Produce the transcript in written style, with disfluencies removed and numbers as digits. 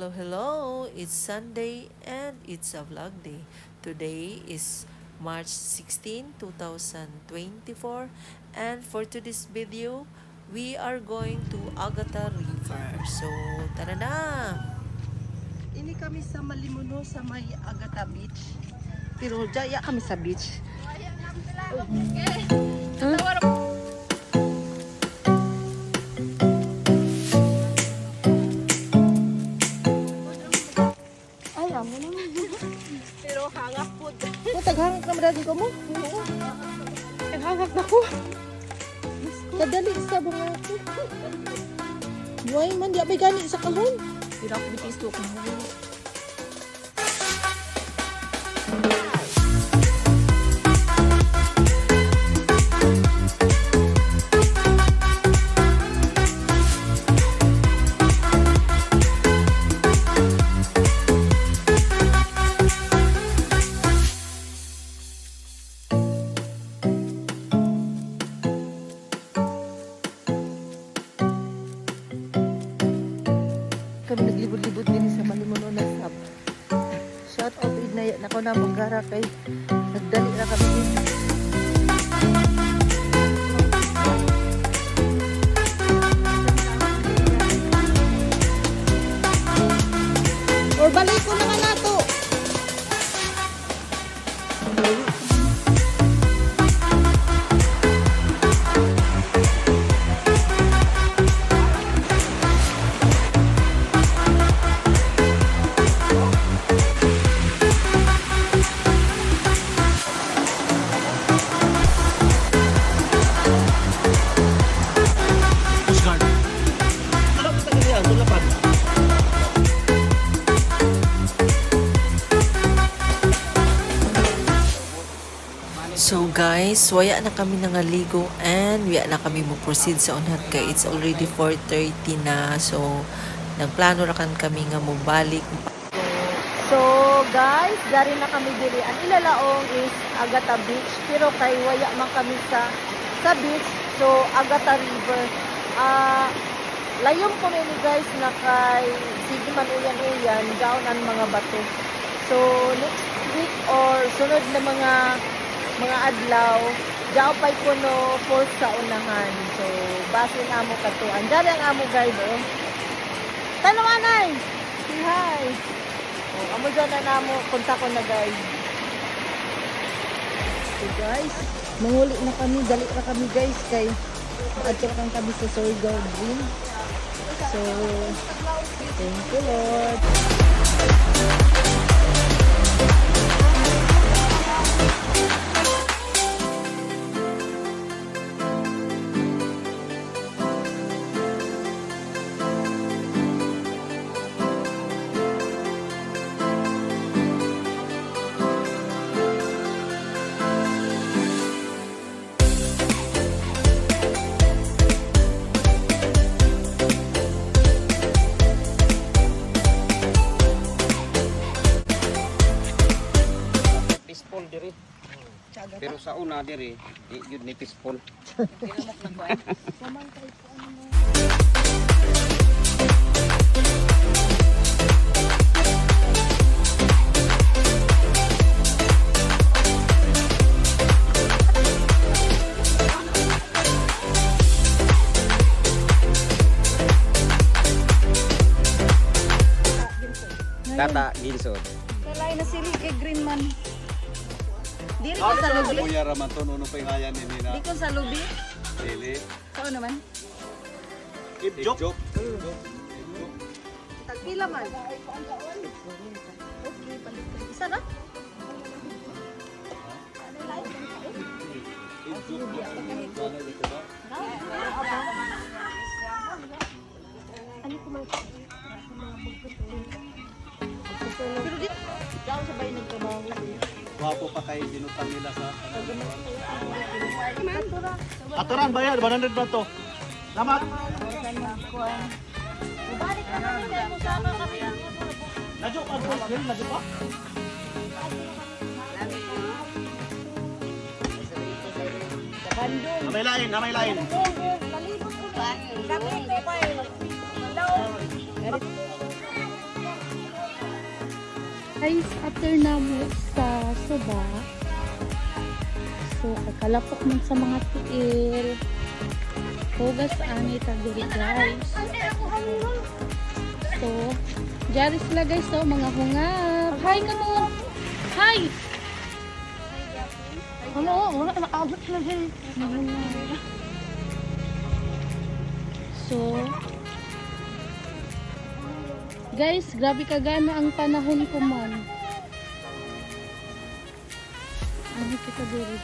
Hello! It's Sunday and it's a vlog day. Today is March 16, 2024, and for today's video, we are going to Agata River. So, tara na! Ini kami sa Malimuno sa may Agata Beach. Pero jaya kami sa beach. Ay, amo naman. Pero hangak po. Taghangak na madagin ko mo? Taghangak na ko. Kadali sa bunga ko. Buhay man, di abay gani sa kahon. Pero ako bitis ko kung mo. Kami naglibod-libod din sa Malimuno na sab. Shout out Idnaya na ko na maggara kay nagdali na kami dito. Or balik ko naman nato. So guys, waya na kami nangaligo and waya na kami mo proceed sa unhat kay it's already 4:30 na. So nagplano ra kan kami nga mo balik. So guys, dari na kami diri. Ang ilalaong is Agata Beach, pero kay waya man kami sa beach. So Agata River. Layom ko ni guys na kay sige man uyan-uyan gaon ang mga bato. So next week or sunod na mga adlaw, gaw pay kuno falls sa unahan. So base na amo katuan. Dari ang amo guide oh. Tanawanay. Say hi. Amo dyan na namo, punta ko na guys. So guys, manguli na kami, dali na kami guys, kay adto kami sa Surigao Green. So, thank you Lord. Peaceful diri. Pero sa una diri, yun ni peaceful. Data ginsod. Kalay na sili kay Green man. Dili ko sa lubi. Kuya Ramaton, uno pa yung ayan ni Nina. Di ko sa lubi. Dili. Saan naman? Ibjok. Tagpila man. Isa na? Ano ko man? Pero di daw sa bayan nagtrabaho. Wapo pa kayo dinutang nila sa Aturan bayad, 100 ba to? Salamat. Balik na namin dahil sama kami. Nadyo pa boys, nadyo pa? Sa Bandung. Namay lain, namay lain. Nalibot ko ba? Sabi ko pa eh. Hello. Guys, after namo sa suba, so kakalapok man sa mga tiil. Hugas ani ta diri guys. So, diyan sila guys, so mga hungap. Hi ka mo. Hi. Ano, wala na abot na din. So, guys, grabe kagana ang panahon ko man. Ano kita diri?